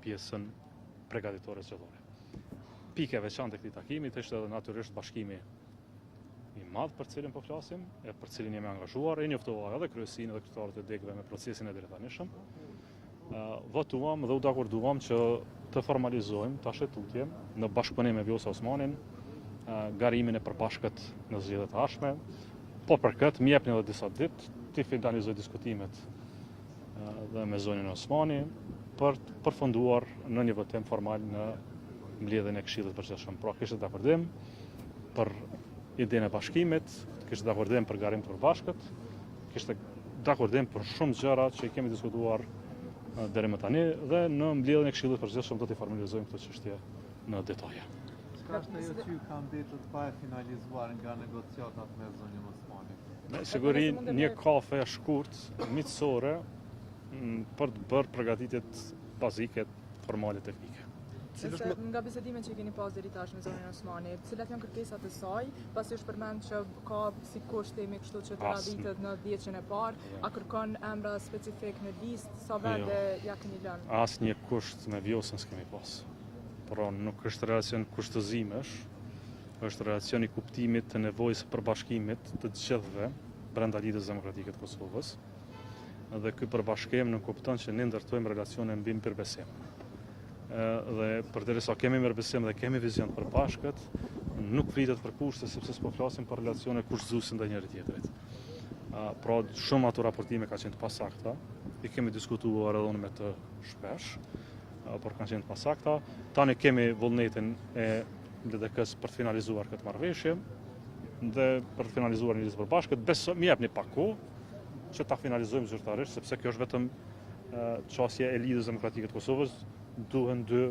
pjesën përgatitore zgjedhore. Pika e veçantë e këtij takimi ishte edhe natyrisht bashkimi i madh për cilin po flasim, e për cilin jemi angazhuar, e njoftova edhe kryesinë dhe kryetarët e degëve me procesin e drejtanishëm. Votuam dhe u dakorduam që të formalizojmë tash tutje në bashkëpunim me Vjosa Osmanin garimin e përbashkët në zgjedhjet e ardhshme. Po për këtë më jepni edhe disa ditë të finalizoj diskutimet dhe me zonin Osmani për të përfunduar në një votim formal në mbledhjen e Këshillit të Përgjithshëm. Pra kishte dakordim për idenë e bashkimit, kishte dakordim për garim të përbashkët, kishte dakordim për shumë gjëra që i kemi diskutuar deri më tani dhe në mbledhjen e Këshillit të Përgjithshëm do t'i formalizojmë këtë çështje në detaje. Çka është ajo që ka mbetur pa e finalizuar nga negociatat me zonin Osmani? Me siguri një kafe e shkurt, miqësore, për të bërë përgatitjet bazike, formale, teknike. Nga bisedimet që keni pas deri tash me zonin Osmani, cilat janë kërkesat e saj, pasi është përmend që ka si kusht themi kështu që të raditet në 10-ën e parë, a kërkon emra specifik në listë, sa vende ja keni lënë? Asnjë kusht me Vjosën s'kemi pas. Por nuk është relacion kushtëzimesh, është relacion i kuptimit të nevojës për bashkimit të gjithëve brenda Lidhjes Demokratike të Kosovës. Dhe ky përbashkim nuk kupton që ne ndërtojmë relacione mbi mirëbesim. Dhe përderisa kemi mirëbesim dhe kemi vizion të përbashkët, nuk flitet për kushte sepse s'po flasim për relacione kushtëzuese ndaj njëri tjetrit. Pra shumë ato raportime ka qenë të pasakta, i kemi diskutuar edhe unë me të shpesh, por kanë qenë të pasakta. Tani kemi vullnetin e LDK-s për të finalizuar këtë marrëveshje dhe për të finalizuar një listë përbashkët. Më jepni pak kohë që ta finalizojmë zyrtarisht, sepse kjo është vetëm çështje e Lidhjes Demokratike të Kosovës, duhen dy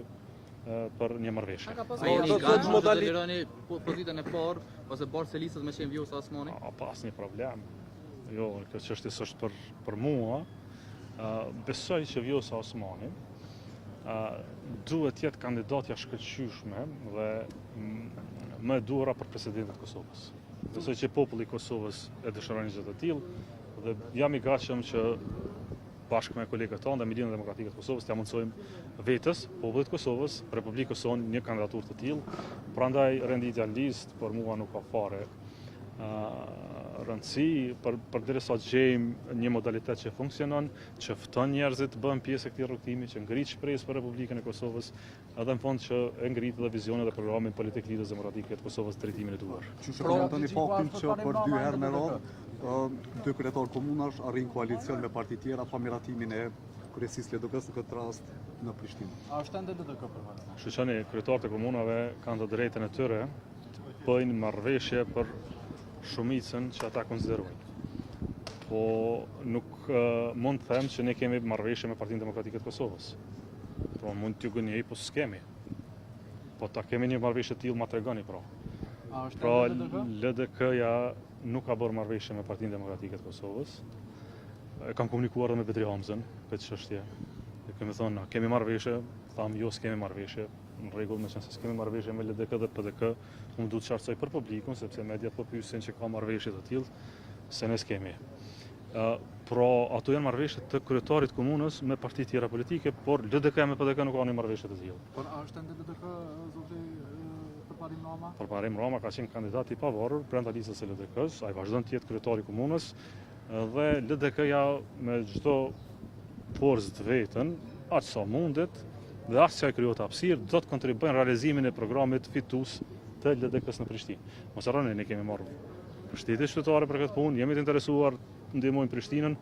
për një marrëveshje. Do të lironi pozitën e parë ose bashkë se listës me qenë Vjosa Osmani? Pa asnjë problem. Jo, kjo çështje është për mua. Besoj që Vjosa Osmani duhet jetë kandidatja shkëlqyeshme dhe më e duhura për presidentin e Kosovës. Besoj që populli i Kosovës e dëshiron një gjë të tillë dhe jam i gatshëm që bashkë me kolegët tonë dhe Milionën Demokratike të Kosovës t'ia mundsojmë vetës, popullit të Kosovës, Republikës sonë një kandidaturë të tillë. Prandaj renditja në listë për mua nuk ka fare rëndësi, përderisa gjejmë një modalitet që funksionon, që fton njerëzit të bëhen pjesë e këtij rrugtimi, që ngrit shpresë për Republikën e Kosovës, edhe në fund që e ngrit edhe vizionin dhe programin politik Lidhjes Demokratike të Kosovës drejtimin e duhur. Që komentoni faktin që për 2 herë me radhë dy kryetarë komunash arrin koalicion me parti tjera pa miratimin e kryesisë LDK-s në këtë rast në Prishtinë. A është ende LDK për vërtet? Shqiptani, kryetarët e komunave kanë të drejtën e tyre të bëjnë marrëveshje për shumicën që ata konsiderojnë. Po nuk mund të them që ne kemi marrëveshje me Partinë Demokratike të Kosovës. Po mund t'ju gënjej, po s'kemi. Po ta kemi një marrëveshje të tillë, ma tregoni pra. Pra LDK-ja nuk ka bërë marrëveshje me Partinë Demokratike të Kosovës. Kam komunikuar edhe me Betri Hamzën këtë çështje. Kemi thonë, kemi marrëveshje, thamë jo s'kemi marrëveshje. Në rregull, me qenë se s'kemi marrëveshje me LDK dhe PDK, unë du të qartësoj për publikun, sepse mediat po pyesin që ka marrëveshje të tillë, se ne s'kemi. Pra, ato janë marrëveshje të kryetarit komunës me parti tjera politike, por LDK me PDK nuk ka një marrëveshje të tillë. Por a është ende LDK zoti Përparim Rama? Përparim Rama ka qenë kandidat i pavarur brenda listës së LDK-s, ai vazhdon të jetë kryetari i komunës dhe LDK-ja me çdo forcë të vetën, aq sa mundet, dhe aq sa krijohet hapësirë, do të kontribuojnë në realizimin e programit fitues të LDK-s në Prishtinë. Mos harroni, ne kemi marrë mbështetje shtetare për këtë punë, jemi të interesuar të ndihmojmë Prishtinën,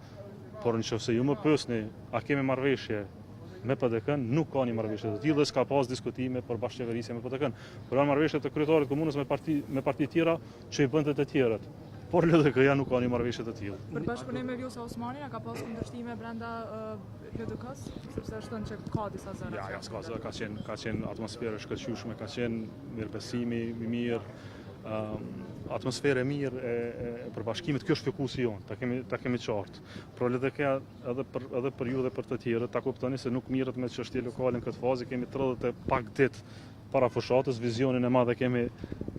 por nëse ju më pyesni, a kemi marrëveshje me PDK-n, nuk ka një marrëveshje të tillë, s'ka pas diskutime për bashkëqeverisje me PDK-n. Por janë marrëveshje të kryetarit komunës me parti tjera që i bën të tjerët. Por LDK-ja nuk ka një marrëveshje të tillë. Për bashkëpunim me Vjosa Osmanin, ka pas kundërshtime brenda LDK-s, sepse është thënë që ka disa zëra. Ja, s'ka zë, ka qenë atmosferë shkëlqyeshme, ka qenë mirëbesimi i mirë, atmosferë e mirë e përbashkimit. Kjo është fokusi jonë, ta kemi qartë. Por LDK-ja edhe për ju dhe për të tjerët, ta kuptoni se nuk mirret me çështje lokale në këtë fazë, kemi 30 e pak ditë para fushatës, vizionin e madh e kemi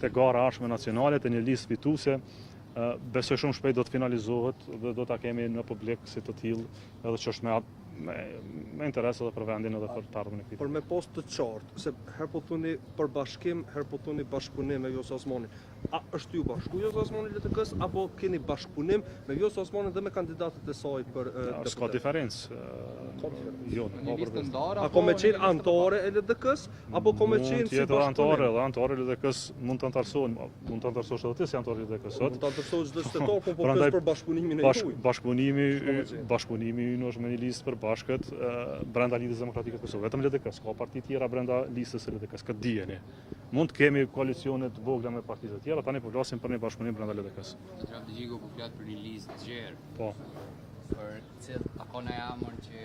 te gara ardhshme nacionale, te një listë fituese. Besoj shumë shpejt do të finalizohet dhe do ta kemi në publik si të tillë, edhe që është me interes edhe për vendin edhe për të ardhmen e këtij. Por me post të qartë, se herë po thoni përbashkim, herë po thoni bashkëpunim me Vjosa Osmani. A është ju bashku Vjosa Osmani LDK-s apo keni bashkëpunim me Vjosa Osmani dhe me kandidatët e saj për S'ka deputet? diferencë. Jo, Një listë ndarë A ko me qenë antore e LDK-s apo ko me qenë si tjetër antore, bashkëpunim? dhe antore LDK-s mund të antarësohen, mund të antarësosh edhe ti si antore LDK-s sot. Mund ta ndërtoj çdo shtetor, po Prandaj, pres për bashkëpunimin e juaj. Bashkëpunimi ynë është me një listë përbashkët brenda Lidhjes Demokratike të Kosovës. Vetëm LDK-s, ka parti tjera brenda listës së LDK-s, këtë dijeni. Mund të kemi koalicione të vogla me partitë të tjera, tani po flasim për një bashkëpunim brenda LDK-s. Trafti Gjigo po flet për një listë të gjerë, Po. për a ka në emër që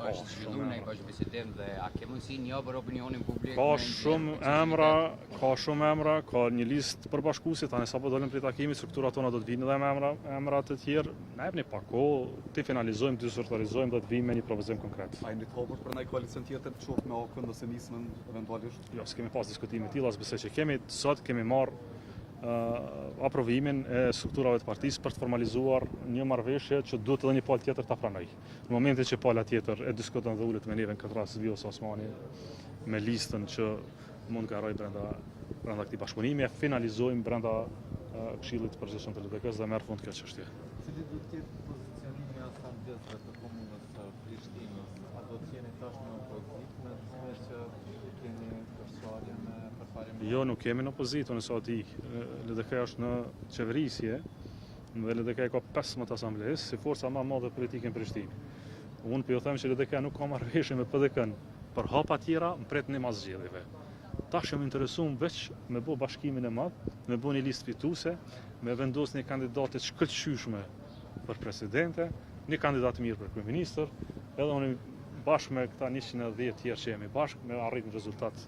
është zhvilluar në bashkëbisedim dhe a ke mundësi një për opinionin publik? Ka shumë emra, ka një listë përbashkuese, tani sapo dolën prej takimit, strukturat tona do të vinë edhe me emra të tjerë. Na jepni pak kohë, të finalizojmë, të zyrtarizojmë dhe të vijmë me një propozim konkret. A jeni të hapur për ndaj koalicion tjetër të qoftë me AK-n ose nismën eventualisht? Jo, s'kemi pas diskutime të tilla, besoj që sot kemi marrë aprovimin e strukturave të partisë për të formalizuar një marrëveshje që duhet edhe një palë tjetër ta pranoj. Në momentin që pala tjetër e diskuton dhe ulet me neve në këtë rast Vjosa Osmani me listën që mund garoj brenda këtij bashkëpunimi, e finalizojmë brenda Këshillit të Përgjithshëm të LDK-s dhe merr fund kjo çështje. Cili do të jetë pozicionimi i asambleës të komunës së Prishtinës? A do të jeni tash në opozitë me që keni përshkallje me përparjen? Jo, nuk kemi në opozitë, unë sa di. LDK është në qeverisje dhe LDK ka 15 asamblesë, si forca më e madhe politike në Prishtinë. Unë po ju them që LDK nuk ka marrëveshje me PDK-n për hapa tjera mpret në mas zgjedhjeve. Tash jam interesuar veç me bë bashkimin e madh, me bë një listë fituese, me vendosur një kandidatë të shkëlqyeshme për presidente, një kandidat mirë për kryeministër, edhe unë bashkë me këta 110 tjerë që jemi bashkë me arrit një rezultat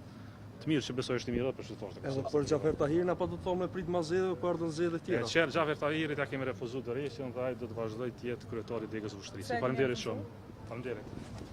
të mirë që besoj është i mirë edhe për qytetarët e Edhe Kosovës. për Xhafer Tahirin apo do të thonë me prit mazëdhë për ardhën zgjedhje tjera? Qerë Xhafer Tahirit ja kemi refuzuar dorëheqjen dhe ai do të vazhdojë të jetë kryetari i Degës së Ushtrisë. Faleminderit shumë. Faleminderit.